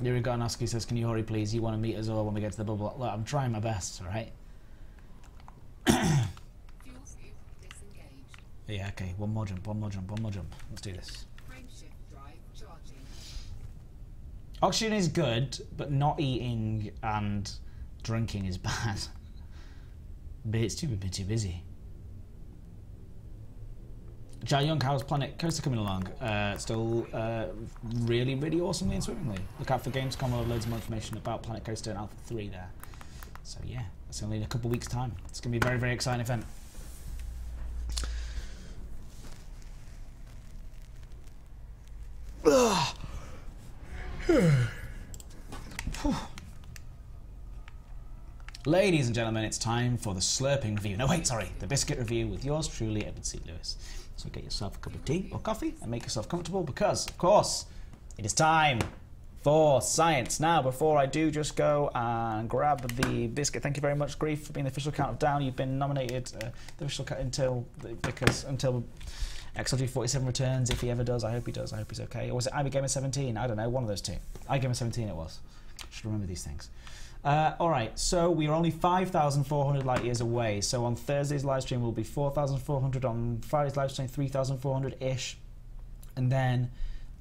Yuri Garnowski says, can you hurry please? You want to meet us all when we get to the bubble. Look, I'm trying my best, alright? Yeah, okay, one more jump. Let's do this. Oxygen is good, but not eating and drinking is bad. But it's too busy. Jai Young, how's Planet Coaster coming along? Still really, really awesomely and swimmingly. Look out for Gamescom, we'll have loads more information about Planet Coaster and Alpha 3 there. So yeah, that's only in a couple of weeks' time. It's going to be a very, very exciting event. Ladies and gentlemen, it's time for the slurping review. No, wait, sorry, the Biscuit Review with yours truly, Edward C. Lewis. So get yourself a cup of tea or coffee and make yourself comfortable because, of course, it is time for science. Now, before I do, just go and grab the biscuit. Thank you very much, Grief, for being the official countdown. You've been nominated the official until XLG47 returns, if he ever does. I hope he does. I hope he's okay. Or was it IBGamer17? I don't know, one of those two. IBGamer17 it was. Should remember these things. Alright, so we are only 5,400 light years away. So on Thursday's live stream will be 4,400, on Friday's live stream 3,400-ish. And then,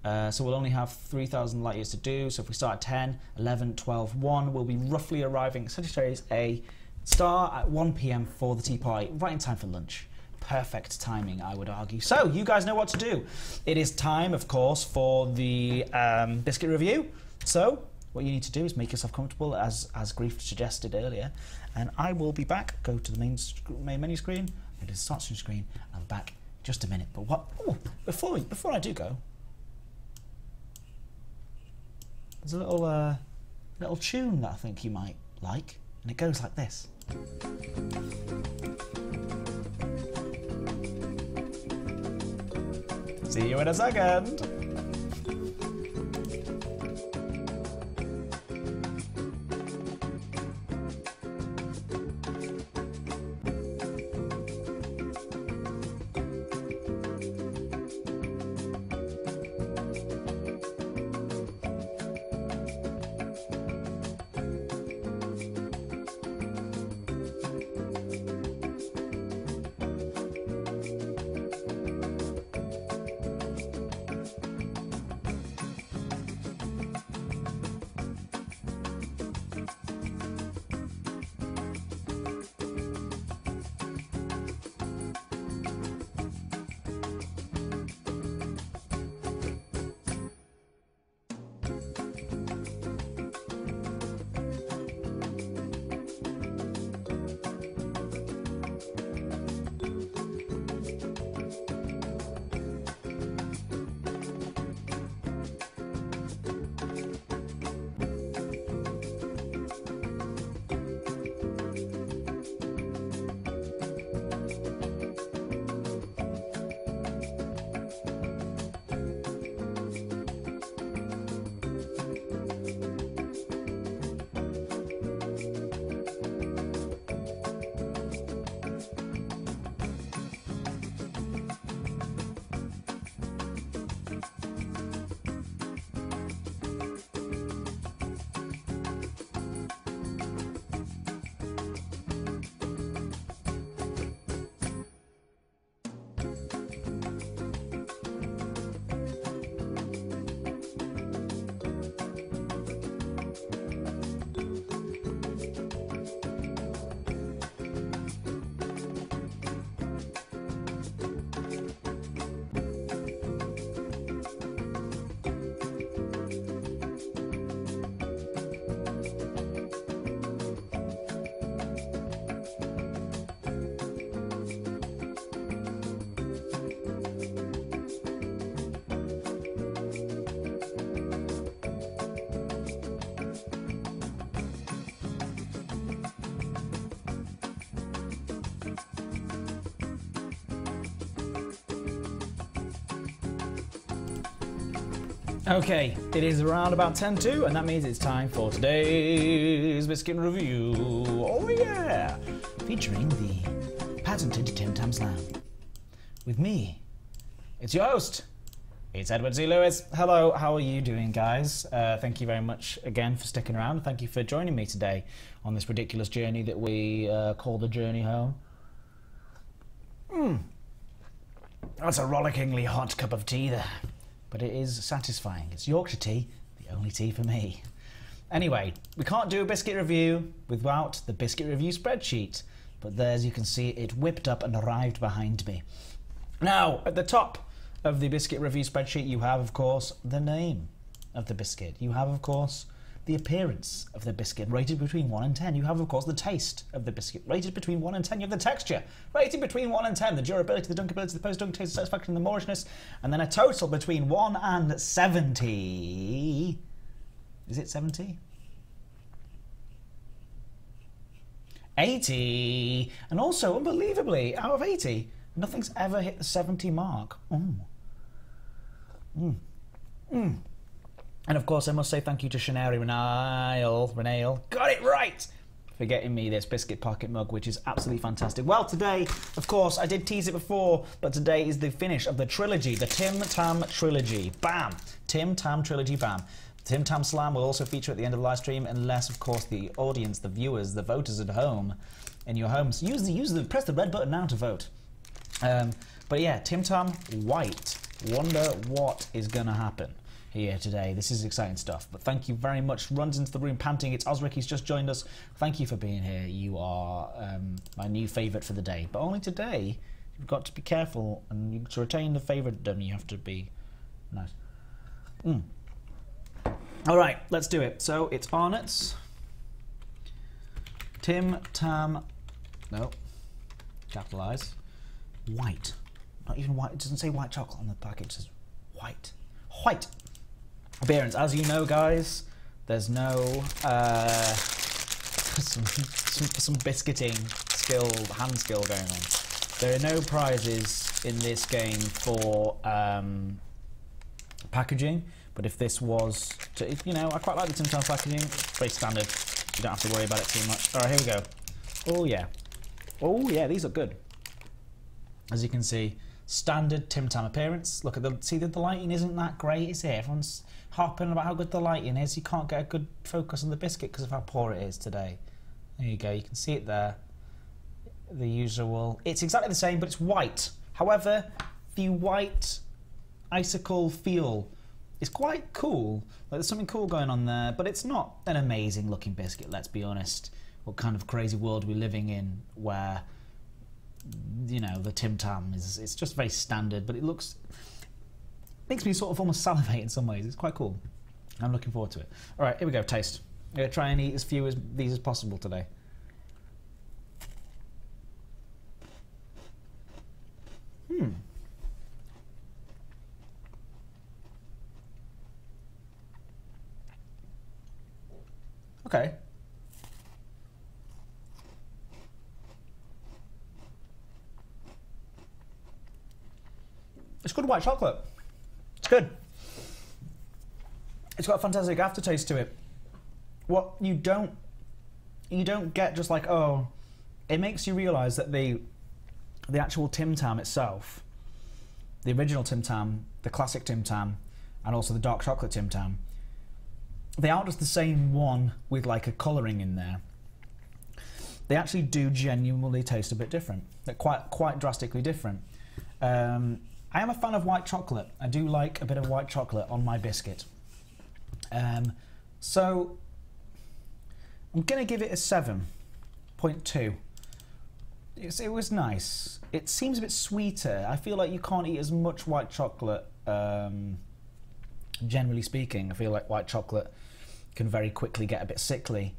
so we'll only have 3,000 light years to do. So if we start at 10, 11, 12, 1, we'll be roughly arriving at Sagittarius A star at 1 PM for the tea party, right in time for lunch. Perfect timing, I would argue. So, you guys know what to do. It is time, of course, for the Biscuit Review. So, what you need to do is make yourself comfortable, as Grief suggested earlier, and I will be back. Go to the main menu screen, go to the start screen, and I'll be back in just a minute. But what? Oh, before I do go, there's a little tune that I think you might like, and it goes like this. See you in a second. Okay, it is around about 10 to, and that means it's time for today's biscuit review. Oh yeah! Featuring the patented TimTam Slam. With me, it's your host. It's Edward C. Lewis. Hello, how are you doing, guys? Thank you very much again for sticking around. Thank you for joining me today on this ridiculous journey that we call the journey home. That's a rollickingly hot cup of tea there. But it is satisfying. It's Yorkshire tea, the only tea for me. Anyway, we can't do a biscuit review without the biscuit review spreadsheet. But there, as you can see, it whipped up and arrived behind me. Now, at the top of the biscuit review spreadsheet, you have, of course, the name of the biscuit. You have, of course, the appearance of the biscuit, rated between 1 and 10. You have, of course, the taste of the biscuit, rated between 1 and 10. You have the texture, rated between 1 and 10. The durability, the dunkability, the post-dunk taste, the satisfaction, the moorishness, and then a total between 1 and 70. Is it 70? 80. And also, unbelievably, out of 80, nothing's ever hit the 70 mark. And of course, I must say thank you to Shanari Renail, got it right, for getting me this biscuit pocket mug, which is absolutely fantastic. Well, today, of course, I did tease it before, but today is the finish of the trilogy, the TimTam trilogy. Bam! TimTam trilogy, bam. TimTam Slam will also feature at the end of the live stream, unless, of course, the audience, the viewers, the voters at home, in your homes, press the red button now to vote. But yeah, TimTam White. Wonder what is gonna happen here today. This is exciting stuff, but thank you very much. Runs into the room panting. It's Osric, he's just joined us. Thank you for being here. You are my new favourite for the day, but only today. You've got to be careful, and to retain the favourite, you have to be nice. All right, let's do it. So it's Arnott's TimTam, no, capitalise, white. Not even white. It doesn't say white chocolate on the package. It says white. White. Appearance. As you know, guys, there's no some biscuiting hand skill going on. There are no prizes in this game for packaging. But if this was, you know, I quite like the TimTam packaging. It's very standard. You don't have to worry about it too much. All right, here we go. Oh yeah. Oh yeah, these look good. As you can see, standard TimTam appearance. Look at the lighting isn't that great, is it? Everyone's harping about how good the lighting is. You can't get a good focus on the biscuit because of how poor it is today. There you go, you can see it there. The usual, it's exactly the same, but it's white. However, the white icicle feel is quite cool. Like, there's something cool going on there, but it's not an amazing looking biscuit, let's be honest. What kind of crazy world are we living in where, you know, the TimTam it's just very standard, but it makes me sort of almost salivate in some ways. It's quite cool. I'm looking forward to it. All right, here we go, taste. I'm going to try and eat as few of these as possible today. Okay. It's good white chocolate. It's good. It's got a fantastic aftertaste to it. What you don't get just like, oh, it makes you realise that the actual TimTam itself, the original TimTam, the classic TimTam, and also the dark chocolate TimTam, they aren't just the same one with like a colouring in there. They actually do genuinely taste a bit different. They're quite drastically different. I am a fan of white chocolate. I do like a bit of white chocolate on my biscuit. So I'm going to give it a 7.2. It was nice. It seems a bit sweeter. I feel like you can't eat as much white chocolate, generally speaking. I feel like white chocolate can very quickly get a bit sickly.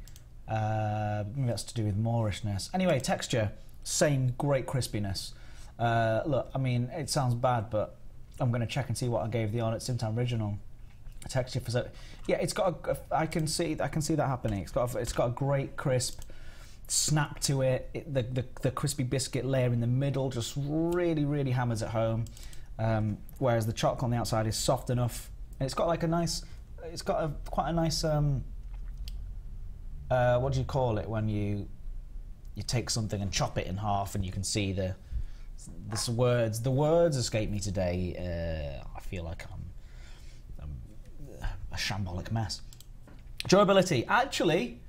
Maybe that's to do with moorishness. Anyway, texture, same great crispiness. Look, I mean, it sounds bad, but I'm going to check and see what I gave the Arnott TimTam original texture for. So, yeah, it's got I can see that happening. It's got a great crisp snap to it. The crispy biscuit layer in the middle just really hammers it home. Whereas the chocolate on the outside is soft enough And it's got like a nice, it's got quite a nice, what do you call it when you take something and chop it in half and you can see the words escape me today. I feel like I'm a shambolic mess. Durability. Actually,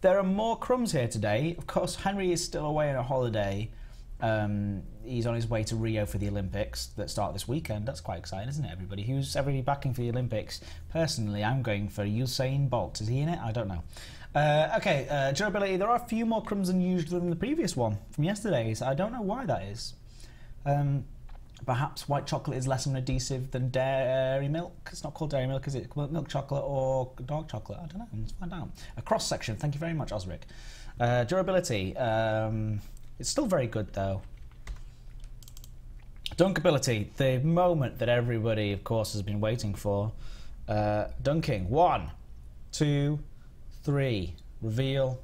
there are more crumbs here today. Of course, Henry is still away on a holiday. He's on his way to Rio for the Olympics that start this weekend. That's quite exciting, isn't it, everybody? Who's everybody backing for the Olympics? Personally, I'm going for Usain Bolt. Is he in it? I don't know. Okay, durability. There are a few more crumbs than usual than the previous one from yesterday's. I don't know why that is. Perhaps white chocolate is less of an adhesive than dairy milk. It's not called dairy milk, is it? Milk chocolate or dark chocolate? I don't know. Let's find out. A cross section. Thank you very much, Osric. Durability. It's still very good though. Dunkability. The moment that everybody, of course, has been waiting for. Dunking. 1, 2, 3. Reveal.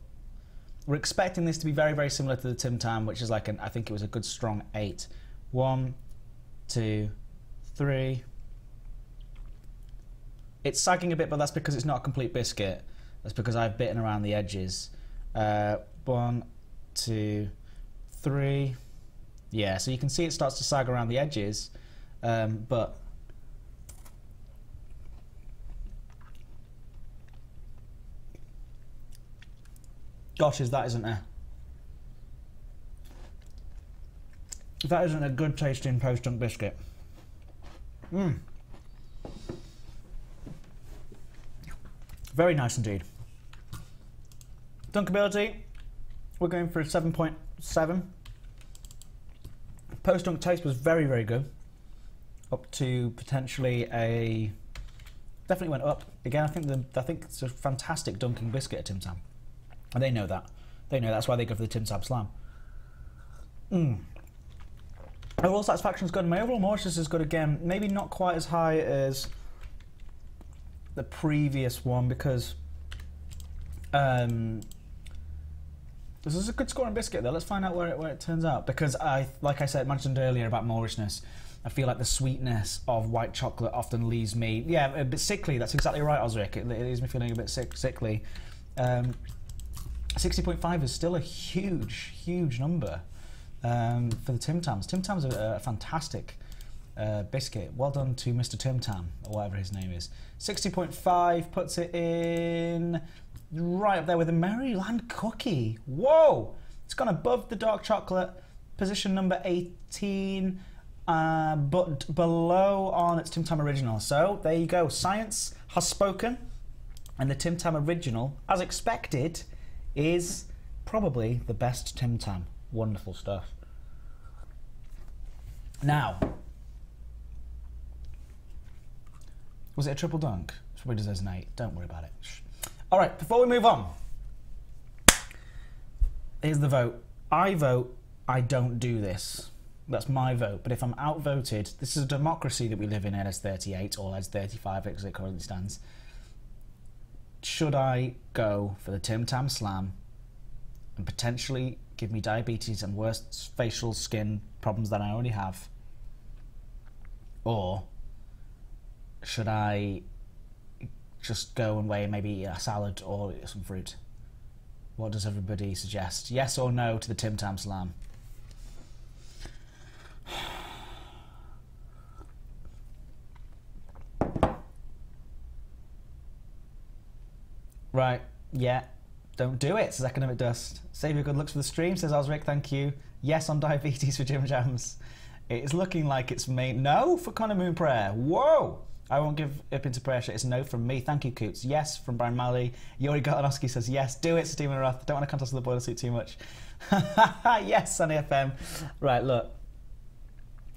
We're expecting this to be very, very similar to the TimTam, which is like I think it was a good strong 8. 1, 2, 3. It's sagging a bit, but that's because it's not a complete biscuit. That's because I've bitten around the edges. 1, 2, 3. Yeah, so you can see it starts to sag around the edges, but gosh, that isn't a good tasting post-dunk biscuit. Very nice indeed. Dunkability, we're going for a 7.7. Post-dunk taste was very, very good. Up to potentially a... Definitely went up. Again, I think it's a fantastic dunking biscuit at TimTam. And they know that. They know that's why they go for the TimTam Slam. Overall satisfaction is good. My overall moisture is good again. Maybe not quite as high as the previous one because this is a good scoring biscuit though. Let's find out where it turns out, because like I mentioned earlier about Moorishness, I feel like the sweetness of white chocolate often leaves me a bit sickly. That's exactly right, Osric. It leaves me feeling a bit sickly. 60.5 is still a huge number for the TimTams. TimTams are a fantastic biscuit. Well done to Mr. TimTam, or whatever his name is. 60.5 puts it in right up there with the Maryland Cookie. Whoa! It's gone above the dark chocolate, position number 18, but below Arnott's TimTam Original. So there you go. Science has spoken, and the TimTam Original, as expected, is probably the best TimTam. Wonderful stuff. Now, was it a triple dunk? Somebody deserves an 8. Don't worry about it. Shh. All right, before we move on, here's the vote. I vote I don't do this. That's my vote. But if I'm outvoted, this is a democracy that we live in at S38 or S35 as it currently stands. Should I go for the TimTam Slam and potentially give me diabetes and worse facial skin problems than I already have? Or should I just go and weigh maybe a salad or some fruit? What does everybody suggest? Yes or no to the TimTam Slam? Right, yeah, don't do it, says Economic Dust. Save your good looks for the stream, says Osric, thank you. Yes on diabetes for Jim Jams. It is looking like it's made. No for Connor Moon Prayer. Whoa! I won't give up into pressure. It's a no from me. Thank you, Coots. Yes from Brian Malley. Yori Gotanowski says yes. Do it, Stephen Roth. Don't want to contest with the boiler suit too much. Yes, Sunny FM. Right, look.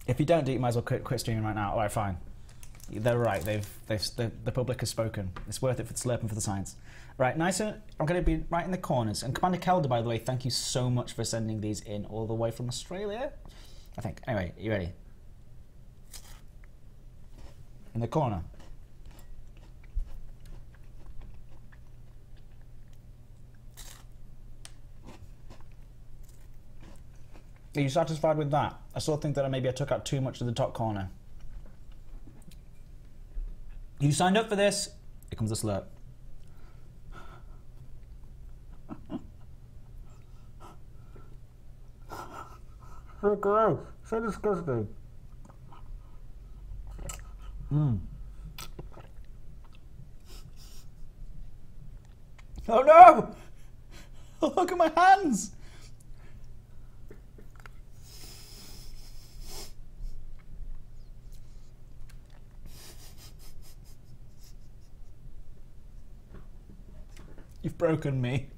If you don't do it, you might as well quit streaming right now. All right, fine. They're right. The public has spoken. It's worth it for the slurp and for the science. Right, nicer. I'm going to be right in the corners. And Commander Kelder, by the way, thank you so much for sending these in all the way from Australia, I think. Anyway, you ready? In the corner. Are you satisfied with that? I still think that maybe I took out too much of the top corner. You signed up for this. Here comes the slurp. So gross. So disgusting. Oh no! Oh, look at my hands! You've broken me.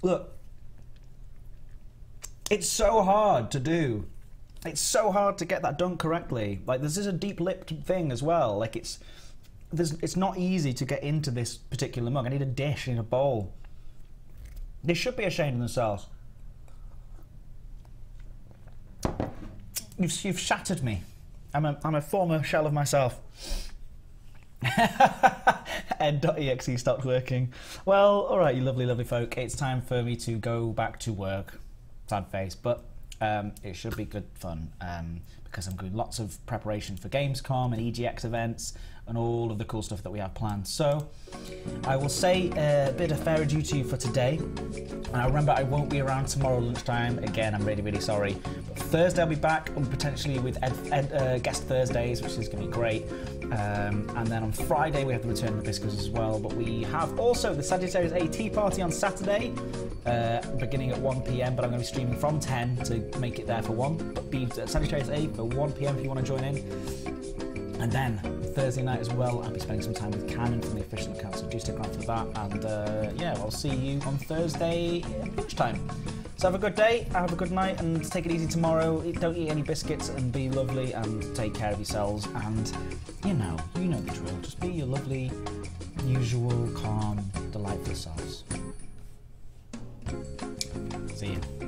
Look, it's so hard to do. It's so hard to get that done correctly. Like, this is a deep-lipped thing as well. Like, it's not easy to get into this particular mug. I need a dish, I need a bowl. They should be ashamed of themselves. You've shattered me. I'm a former shell of myself. Ed.exe stopped working. Well, all right, you lovely, lovely folk. It's time for me to go back to work. Sad face, but it should be good fun because I'm doing lots of preparation for Gamescom and EGX events and all of the cool stuff that we have planned. So I will say a bit of fair adieu to you for today. And I remember I won't be around tomorrow lunchtime. Again, I'm really, really sorry. But Thursday I'll be back, and potentially with guest Thursdays, which is going to be great. And then on Friday we have the return of the Biscuits as well. But we have also the Sagittarius A tea party on Saturday, beginning at 1 PM. But I'm going to be streaming from 10 to make it there for 1. But be at Sagittarius A for 1 PM if you want to join in. And then Thursday night as well, I'll be spending some time with Canon from the official account, so do stick around for that. And yeah, I'll see you on Thursday at lunchtime. So have a good day, have a good night, and take it easy tomorrow. Don't eat any biscuits, and be lovely, and take care of yourselves. And you know the drill. Just be your lovely, usual, calm, delightful selves. See you.